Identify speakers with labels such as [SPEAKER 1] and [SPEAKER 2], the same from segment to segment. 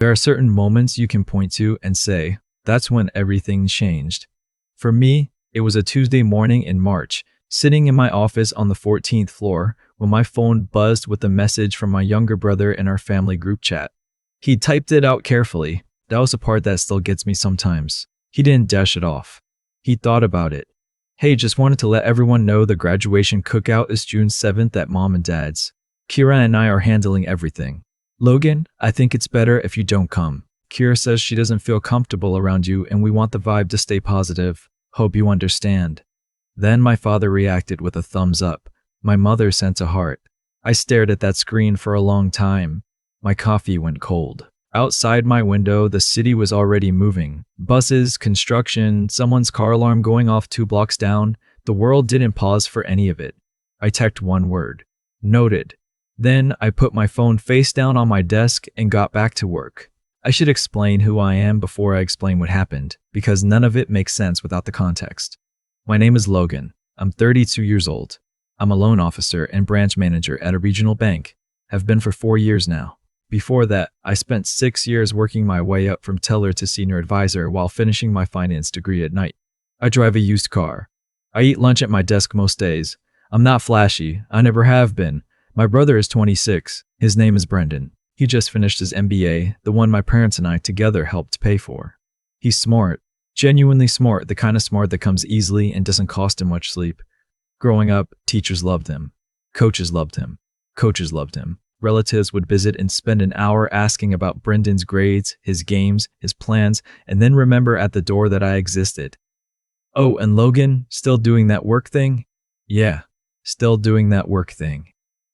[SPEAKER 1] There are certain moments you can point to and say, that's when everything changed. For me, it was a Tuesday morning in March, sitting in my office on the 14th floor when my phone buzzed with a message from my younger brother in our family group chat. He typed it out carefully. That was the part that still gets me sometimes. He didn't dash it off. He thought about it. Hey, just wanted to let everyone know the graduation cookout is June 7th at Mom and Dad's. Kira and I are handling everything. Logan, I think it's better if you don't come. Kira says she doesn't feel comfortable around you and we want the vibe to stay positive. Hope you understand. Then my father reacted with a thumbs up. My mother sent a heart. I stared at that screen for a long time. My coffee went cold. Outside my window, the city was already moving. Buses, construction, someone's car alarm going off 2 blocks down. The world didn't pause for any of it. I typed one word. Noted. Then I put my phone face down on my desk and got back to work. I should explain who I am before I explain what happened, because none of it makes sense without the context. My name is Logan. I'm 32 years old. I'm a loan officer and branch manager at a regional bank. Have been for 4 years now. Before that, I spent 6 years working my way up from teller to senior advisor while finishing my finance degree at night. I drive a used car. I eat lunch at my desk most days. I'm not flashy. I never have been. My brother is 26. His name is Brendan. He just finished his MBA, the one my parents and I together helped pay for. He's smart. Genuinely smart, the kind of smart that comes easily and doesn't cost him much sleep. Growing up, teachers loved him. Coaches loved him. Coaches loved him. Relatives would visit and spend an hour asking about Brendan's grades, his games, his plans, and then remember at the door that I existed. Oh, and Logan, still doing that work thing? Yeah, still doing that work thing.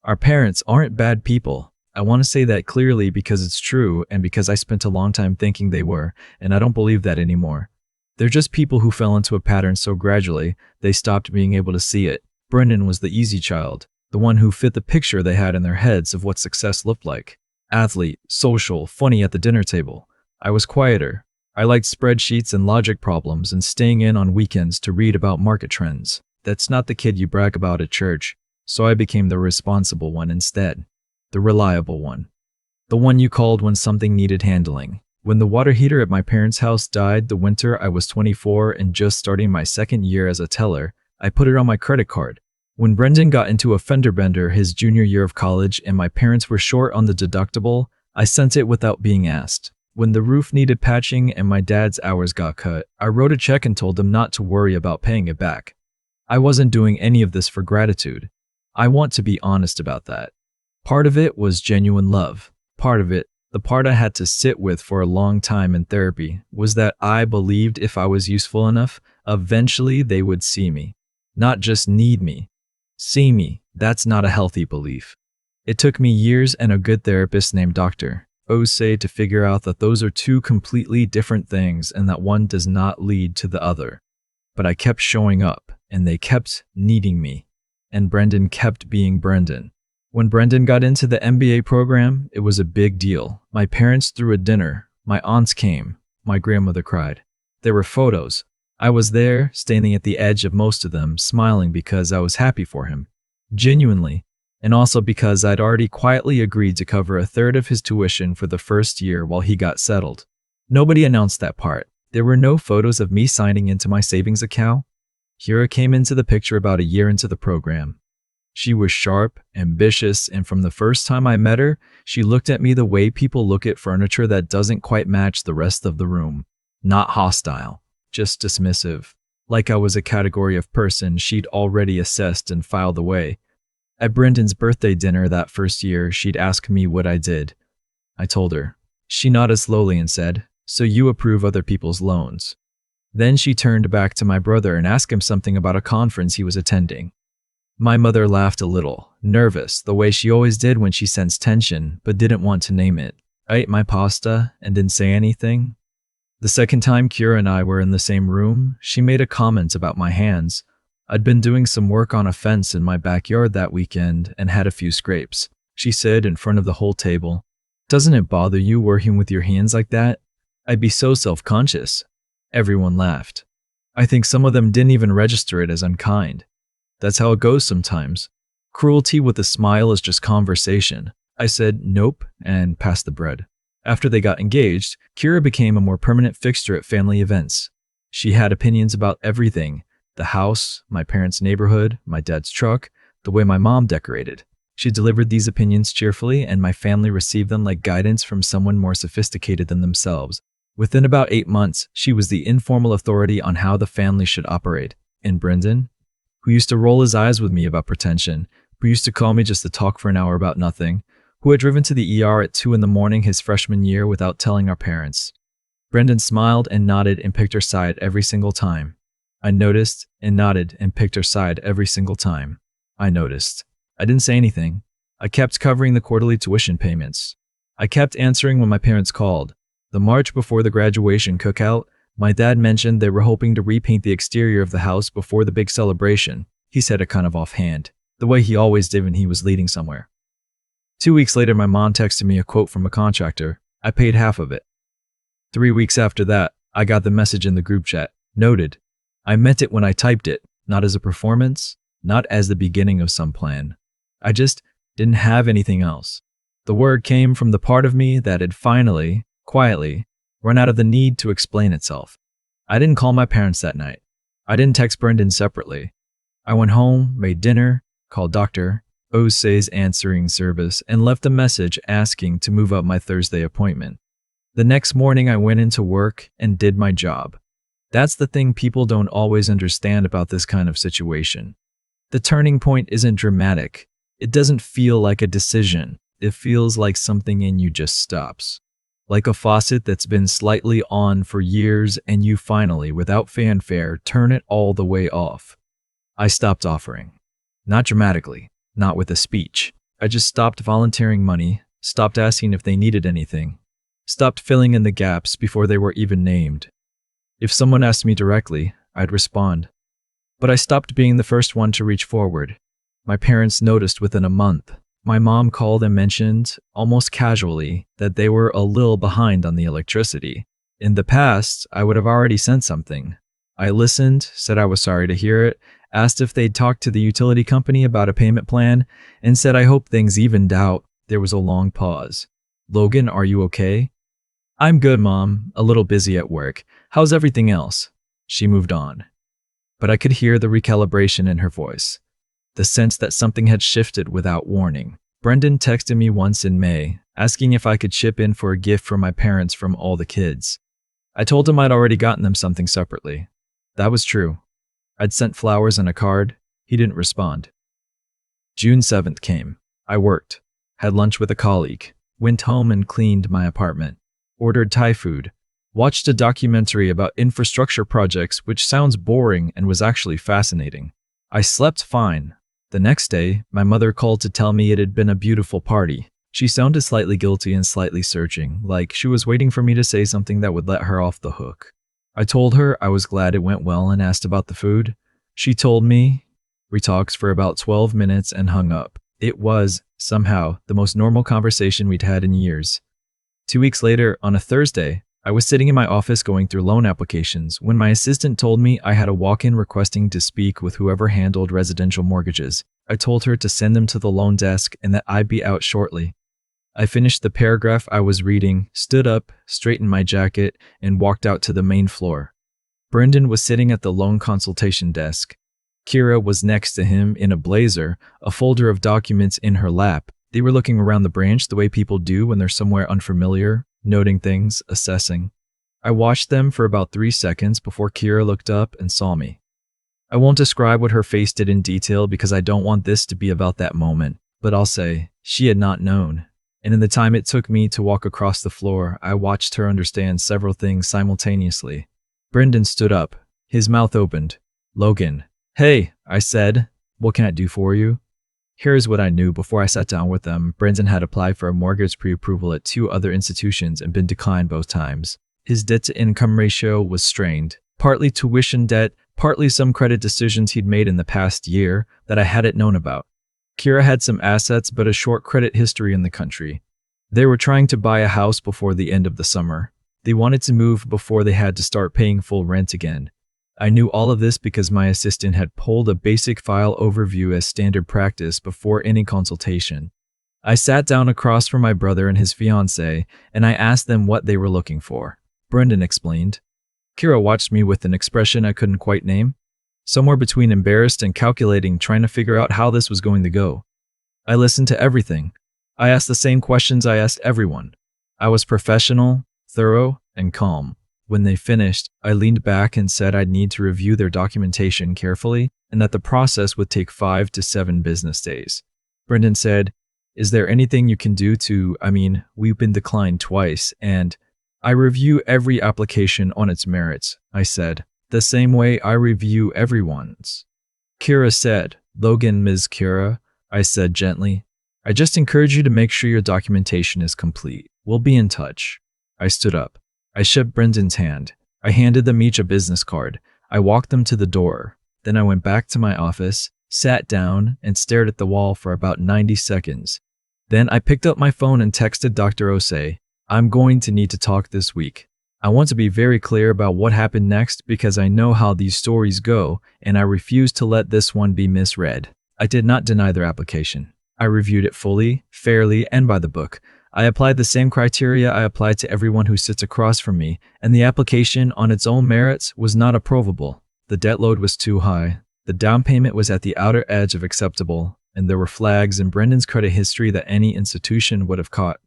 [SPEAKER 1] Our parents aren't bad people. I want to say that clearly because it's true and because I spent a long time thinking they were, and I don't believe that anymore. They're just people who fell into a pattern so gradually, they stopped being able to see it. Brendan was the easy child. The one who fit the picture they had in their heads of what success looked like. Athlete, social, funny at the dinner table. I was quieter. I liked spreadsheets and logic problems and staying in on weekends to read about market trends. That's not the kid you brag about at church, so I became the responsible one instead. The reliable one. The one you called when something needed handling. When the water heater at my parents' house died the winter I was 24 and just starting my 2nd year as a teller, I put it on my credit card. When Brendan got into a fender bender his junior year of college and my parents were short on the deductible, I sent it without being asked. When the roof needed patching and my dad's hours got cut, I wrote a check and told him not to worry about paying it back. I wasn't doing any of this for gratitude. I want to be honest about that. Part of it was genuine love. Part of it, the part I had to sit with for a long time in therapy, was that I believed if I was useful enough, eventually they would see me. Not just need me. See me. That's not a healthy belief. It took me years and a good therapist named Dr. Osei to figure out that those are two completely different things and that one does not lead to the other. But I kept showing up, and they kept needing me. And Brendan kept being Brendan. When Brendan got into the MBA program, it was a big deal. My parents threw a dinner. My aunts came. My grandmother cried. There were photos. I was there, standing at the edge of most of them, smiling because I was happy for him. Genuinely. And also because I'd already quietly agreed to cover a third of his tuition for the first year while he got settled. Nobody announced that part. There were no photos of me signing into my savings account. Kira came into the picture about a year into the program. She was sharp, ambitious, and from the first time I met her, she looked at me the way people look at furniture that doesn't quite match the rest of the room. Not hostile, just dismissive. Like I was a category of person she'd already assessed and filed away. At Brendan's birthday dinner that first year, she'd ask me what I did. I told her. She nodded slowly and said, "So you approve other people's loans." Then she turned back to my brother and asked him something about a conference he was attending. My mother laughed a little, nervous, the way she always did when she sensed tension, but didn't want to name it. I ate my pasta and didn't say anything. The second time Kira and I were in the same room, she made a comment about my hands. I'd been doing some work on a fence in my backyard that weekend and had a few scrapes. She said in front of the whole table, "Doesn't it bother you working with your hands like that?" I'd be so self-conscious. Everyone laughed. I think some of them didn't even register it as unkind. That's how it goes sometimes. Cruelty with a smile is just conversation. I said, "Nope," and passed the bread. After they got engaged, Kira became a more permanent fixture at family events. She had opinions about everything: the house, my parents' neighborhood, my dad's truck, the way my mom decorated. She delivered these opinions cheerfully, and my family received them like guidance from someone more sophisticated than themselves. Within about 8 months, she was the informal authority on how the family should operate. And Brendan, who used to roll his eyes with me about pretension, who used to call me just to talk for an hour about nothing, who had driven to the ER at 2 in the morning his freshman year without telling our parents. Brendan smiled and nodded and picked her side every single time. I noticed and nodded and picked her side every single time. I noticed. I didn't say anything. I kept covering the quarterly tuition payments. I kept answering when my parents called. The March before the graduation cookout, my dad mentioned they were hoping to repaint the exterior of the house before the big celebration. He said it kind of offhand, the way he always did when he was leading somewhere. 2 weeks later, my mom texted me a quote from a contractor. I paid half of it. 3 weeks after that, I got the message in the group chat. Noted. I meant it when I typed it, not as a performance, not as the beginning of some plan. I just didn't have anything else. The word came from the part of me that had finally, quietly, run out of the need to explain itself. I didn't call my parents that night. I didn't text Brendan separately. I went home, made dinner, called Dr. Ose's answering service, and left a message asking to move up my Thursday appointment. The next morning, I went into work and did my job. That's the thing people don't always understand about this kind of situation. The turning point isn't dramatic. It doesn't feel like a decision. It feels like something in you just stops. Like a faucet that's been slightly on for years and you finally, without fanfare, turn it all the way off. I stopped offering. Not dramatically, not with a speech. I just stopped volunteering money, stopped asking if they needed anything, stopped filling in the gaps before they were even named. If someone asked me directly, I'd respond. But I stopped being the first one to reach forward. My parents noticed within a month. My mom called and mentioned, almost casually, that they were a little behind on the electricity. In the past, I would have already sent something. I listened, said I was sorry to hear it, asked if they'd talked to the utility company about a payment plan, and said I hope things evened out. There was a long pause. Logan, are you okay? I'm good, Mom. A little busy at work. How's everything else? She moved on. But I could hear the recalibration in her voice. The sense that something had shifted without warning. Brendan texted me once in May, asking if I could chip in for a gift for my parents from all the kids. I told him I'd already gotten them something separately. That was true. I'd sent flowers and a card. He didn't respond. June 7th came. I worked, had lunch with a colleague, went home and cleaned my apartment, ordered Thai food, watched a documentary about infrastructure projects, which sounds boring and was actually fascinating. I slept fine. The next day, my mother called to tell me it had been a beautiful party. She sounded slightly guilty and slightly searching, like she was waiting for me to say something that would let her off the hook. I told her I was glad it went well and asked about the food. She told me. We talked for about 12 minutes and hung up. It was, somehow, the most normal conversation we'd had in years. 2 weeks later, on a Thursday, I was sitting in my office going through loan applications when my assistant told me I had a walk-in requesting to speak with whoever handled residential mortgages. I told her to send them to the loan desk and that I'd be out shortly. I finished the paragraph I was reading, stood up, straightened my jacket, and walked out to the main floor. Brendan was sitting at the loan consultation desk. Kira was next to him in a blazer, a folder of documents in her lap. They were looking around the branch the way people do when they're somewhere unfamiliar, noting things, assessing. I watched them for about 3 seconds before Kira looked up and saw me. I won't describe what her face did in detail because I don't want this to be about that moment, but I'll say, she had not known. And in the time it took me to walk across the floor, I watched her understand several things simultaneously. Brendan stood up, his mouth opened. Logan. Hey, I said, what can I do for you? Here's what I knew before I sat down with them. Brendan had applied for a mortgage pre-approval at 2 other institutions and been declined both times. His debt-to-income ratio was strained, partly tuition debt, partly some credit decisions he'd made in the past year that I hadn't known about. Kira had some assets but a short credit history in the country. They were trying to buy a house before the end of the summer. They wanted to move before they had to start paying full rent again. I knew all of this because my assistant had pulled a basic file overview as standard practice before any consultation. I sat down across from my brother and his fiancée, and I asked them what they were looking for. Brendan explained. Kira watched me with an expression I couldn't quite name, somewhere between embarrassed and calculating, trying to figure out how this was going to go. I listened to everything. I asked the same questions I asked everyone. I was professional, thorough, and calm. When they finished, I leaned back and said I'd need to review their documentation carefully and that the process would take 5 to 7 business days. Brendan said, "Is there anything you can do to, we've been declined twice, and I review every application on its merits," I said, "the same way I review everyone's." Kira said, "Logan, Ms. Kira," I said gently, "I just encourage you to make sure your documentation is complete. We'll be in touch." I stood up. I shook Brendan's hand. I handed them each a business card. I walked them to the door. Then I went back to my office, sat down, and stared at the wall for about 90 seconds. Then I picked up my phone and texted Dr. Osei, "I'm going to need to talk this week. I want to be very clear about what happened next because I know how these stories go, and I refuse to let this one be misread." I did not deny their application. I reviewed it fully, fairly, and by the book. I applied the same criteria I applied to everyone who sits across from me, and the application on its own merits was not approvable. The debt load was too high. The down payment was at the outer edge of acceptable, and there were flags in Brendan's credit history that any institution would have caught.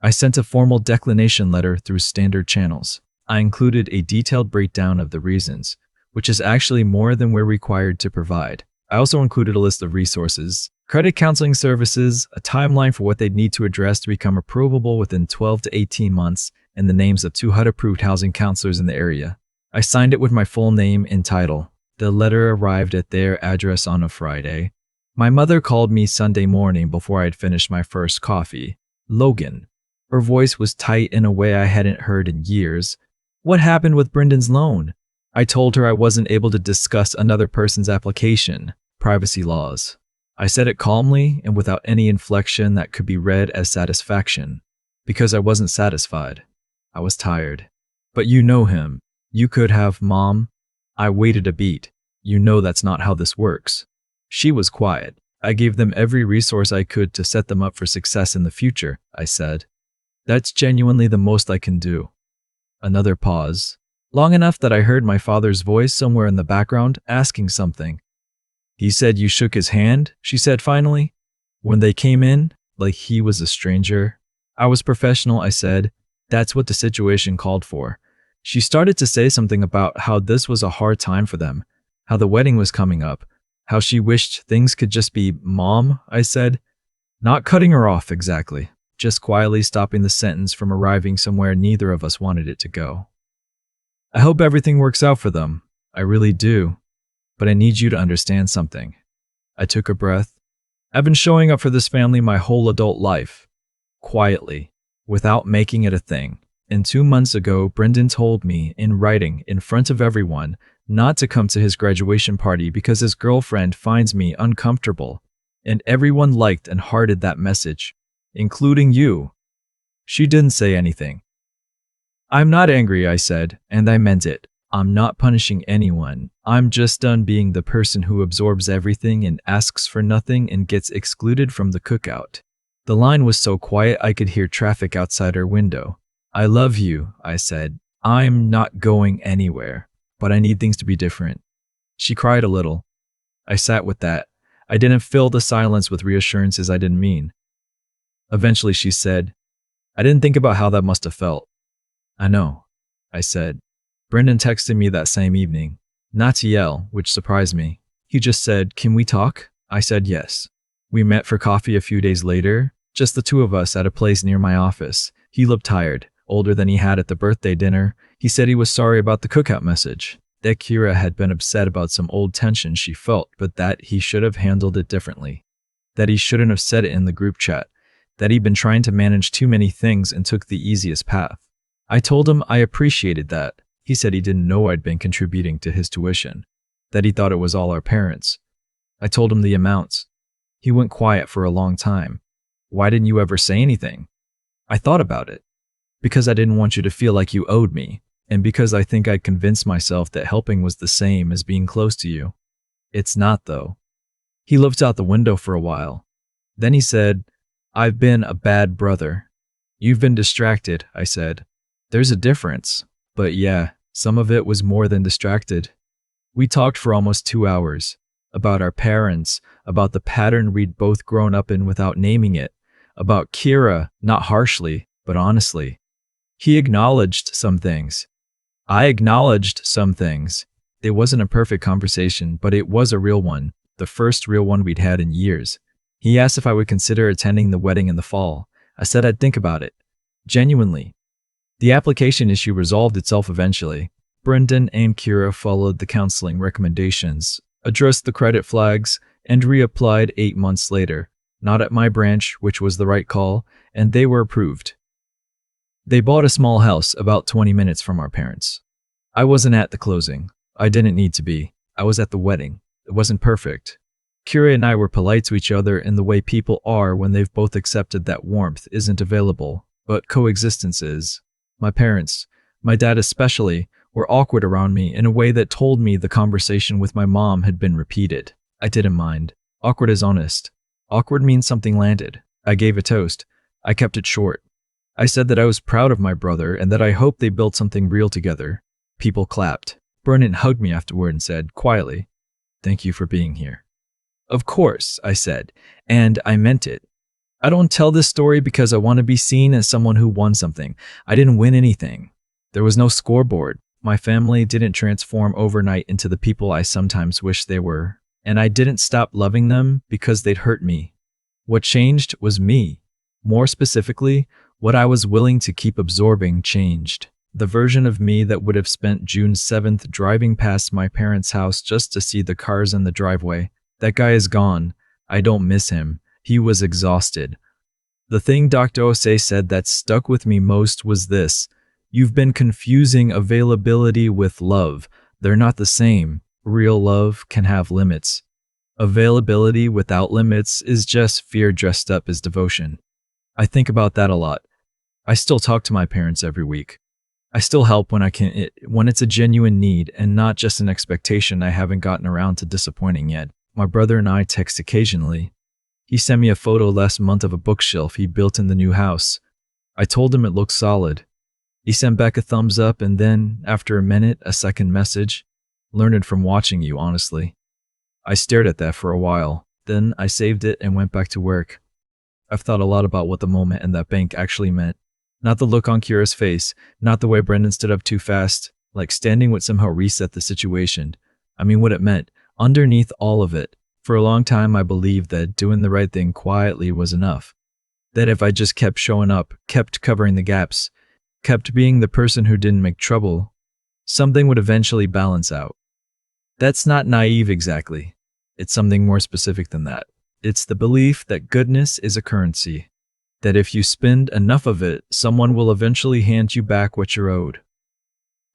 [SPEAKER 1] I sent a formal declination letter through standard channels. I included a detailed breakdown of the reasons, which is actually more than we're required to provide. I also included a list of resources, credit counseling services, a timeline for what they'd need to address to become approvable within 12 to 18 months, and the names of 2 HUD-approved housing counselors in the area. I signed it with my full name and title. The letter arrived at their address on a Friday. My mother called me Sunday morning before I had finished my first coffee. "Logan." Her voice was tight in a way I hadn't heard in years. "What happened with Brendan's loan?" I told her I wasn't able to discuss another person's application. Privacy laws. I said it calmly and without any inflection that could be read as satisfaction. Because I wasn't satisfied. I was tired. "But you know him. You could have, Mom." I waited a beat. "You know that's not how this works." She was quiet. "I gave them every resource I could to set them up for success in the future," I said. "That's genuinely the most I can do." Another pause. Long enough that I heard my father's voice somewhere in the background asking something. "He said you shook his hand," she said finally. "When they came in, like he was a stranger." "I was professional," I said. "That's what the situation called for." She started to say something about how this was a hard time for them, how the wedding was coming up, how she wished things could just be Mom, I said. Not cutting her off exactly, just quietly stopping the sentence from arriving somewhere neither of us wanted it to go. "I hope everything works out for them. I really do. But I need you to understand something." I took a breath. "I've been showing up for this family my whole adult life. Quietly. Without making it a thing. And 2 months ago, Brendan told me, in writing, in front of everyone, not to come to his graduation party because his girlfriend finds me uncomfortable. And everyone liked and hearted that message. Including you." She didn't say anything. "I'm not angry," I said, and I meant it. "I'm not punishing anyone. I'm just done being the person who absorbs everything and asks for nothing and gets excluded from the cookout." The line was so quiet I could hear traffic outside her window. "I love you," I said. "I'm not going anywhere, but I need things to be different." She cried a little. I sat with that. I didn't fill the silence with reassurances I didn't mean. Eventually she said, "I didn't think about how that must have felt." "I know," I said. Brendan texted me that same evening. Not to yell, which surprised me. He just said, "Can we talk?" I said yes. We met for coffee a few days later, just the 2 of us at a place near my office. He looked tired, older than he had at the birthday dinner. He said he was sorry about the cookout message, that Kira had been upset about some old tension she felt, but that he should have handled it differently. That he shouldn't have said it in the group chat. That he'd been trying to manage too many things and took the easiest path. I told him I appreciated that. He said he didn't know I'd been contributing to his tuition. That he thought it was all our parents. I told him the amounts. He went quiet for a long time. "Why didn't you ever say anything?" I thought about it. "Because I didn't want you to feel like you owed me, and because I think I'd convinced myself that helping was the same as being close to you. It's not, though." He looked out the window for a while. Then he said, I've been a bad brother. You've been distracted, I said. There's a difference. But yeah, some of it was more than distracted. We talked for almost 2 hours. About our parents, about the pattern we'd both grown up in without naming it, about Kira, not harshly, but honestly. He acknowledged some things. I acknowledged some things. It wasn't a perfect conversation, but it was a real one, the first real one we'd had in years. He asked if I would consider attending the wedding in the fall. I said I'd think about it. Genuinely. The application issue resolved itself eventually. Brendan and Kira followed the counseling recommendations, addressed the credit flags, and reapplied 8 months later. Not at my branch, which was the right call, and they were approved. They bought a small house about 20 minutes from our parents. I wasn't at the closing. I didn't need to be. I was at the wedding. It wasn't perfect. Kira and I were polite to each other in the way people are when they've both accepted that warmth isn't available, but coexistence is. My parents, my dad especially, were awkward around me in a way that told me the conversation with my mom had been repeated. I didn't mind. Awkward is honest. Awkward means something landed. I gave a toast. I kept it short. I said that I was proud of my brother and that I hoped they built something real together. People clapped. Brennan hugged me afterward and said, quietly, "Thank you for being here." Of course, I said, and I meant it. I don't tell this story because I want to be seen as someone who won something. I didn't win anything. There was no scoreboard. My family didn't transform overnight into the people I sometimes wish they were, and I didn't stop loving them because they'd hurt me. What changed was me. More specifically, what I was willing to keep absorbing changed. The version of me that would have spent June 7th driving past my parents' house just to see the cars in the driveway. That guy is gone. I don't miss him. He was exhausted. The thing Dr. Osei said that stuck with me most was this: you've been confusing availability with love. They're not the same. Real love can have limits. Availability without limits is just fear dressed up as devotion. I think about that a lot. I still talk to my parents every week. I still help when I can, when it's a genuine need and not just an expectation I haven't gotten around to disappointing yet. My brother and I text occasionally. He sent me a photo last month of a bookshelf he built in the new house. I told him it looked solid. He sent back a thumbs up and then, after a minute, a second message. Learned it from watching you, honestly. I stared at that for a while. Then I saved it and went back to work. I've thought a lot about what the moment in that bank actually meant. Not the look on Kira's face, not the way Brendan stood up too fast, like standing would somehow reset the situation. I mean what it meant, underneath all of it. For a long time I believed that doing the right thing quietly was enough. That if I just kept showing up, kept covering the gaps, kept being the person who didn't make trouble, something would eventually balance out. That's not naive exactly. It's something more specific than that. It's the belief that goodness is a currency. That if you spend enough of it, someone will eventually hand you back what you're owed.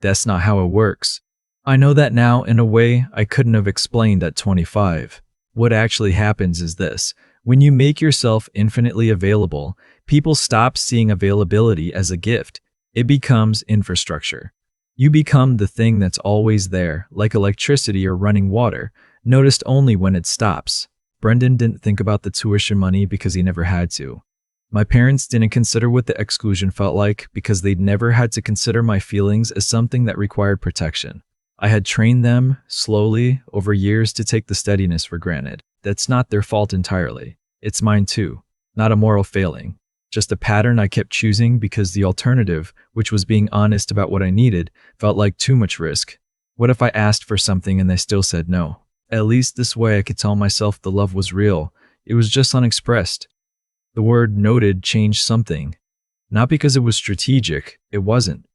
[SPEAKER 1] That's not how it works. I know that now in a way I couldn't have explained at 25. What actually happens is this: when you make yourself infinitely available, people stop seeing availability as a gift. It becomes infrastructure. You become the thing that's always there, like electricity or running water, noticed only when it stops. Brendan didn't think about the tuition money because he never had to. My parents didn't consider what the exclusion felt like because they'd never had to consider my feelings as something that required protection. I had trained them, slowly, over years to take the steadiness for granted. That's not their fault entirely. It's mine too. Not a moral failing. Just a pattern I kept choosing because the alternative, which was being honest about what I needed, felt like too much risk. What if I asked for something and they still said no? At least this way I could tell myself the love was real. It was just unexpressed. The word noted changed something. Not because it was strategic, it wasn't.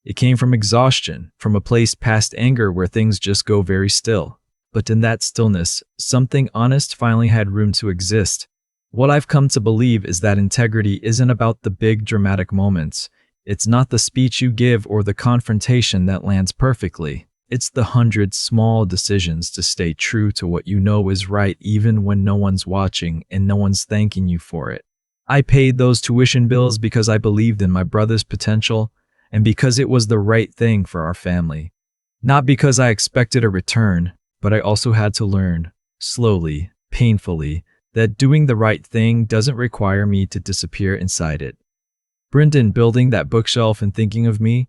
[SPEAKER 1] It came from exhaustion, from a place past anger where things just go very still. But in that stillness, something honest finally had room to exist. What I've come to believe is that integrity isn't about the big dramatic moments. It's not the speech you give or the confrontation that lands perfectly. It's the 100 small decisions to stay true to what you know is right even when no one's watching and no one's thanking you for it. I paid those tuition bills because I believed in my brother's potential and because it was the right thing for our family. Not because I expected a return, but I also had to learn, slowly, painfully, that doing the right thing doesn't require me to disappear inside it. Brendan building that bookshelf and thinking of me,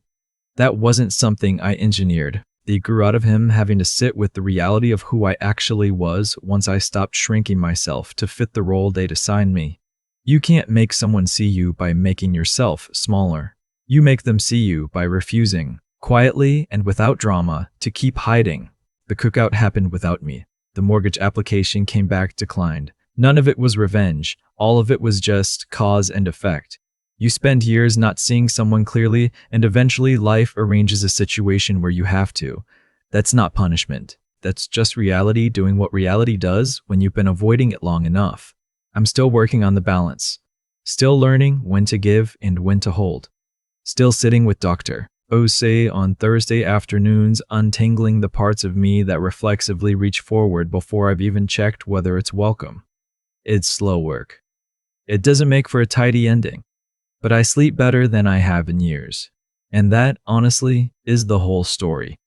[SPEAKER 1] that wasn't something I engineered. They grew out of him having to sit with the reality of who I actually was once I stopped shrinking myself to fit the role they'd assigned me. You can't make someone see you by making yourself smaller. You make them see you by refusing, quietly and without drama, to keep hiding. The cookout happened without me. The mortgage application came back declined. None of it was revenge. All of it was just cause and effect. You spend years not seeing someone clearly, and eventually life arranges a situation where you have to. That's not punishment. That's just reality doing what reality does when you've been avoiding it long enough. I'm still working on the balance. Still learning when to give and when to hold. Still sitting with Dr. Ose on Thursday afternoons, untangling the parts of me that reflexively reach forward before I've even checked whether it's welcome. It's slow work. It doesn't make for a tidy ending. But I sleep better than I have in years. And that, honestly, is the whole story.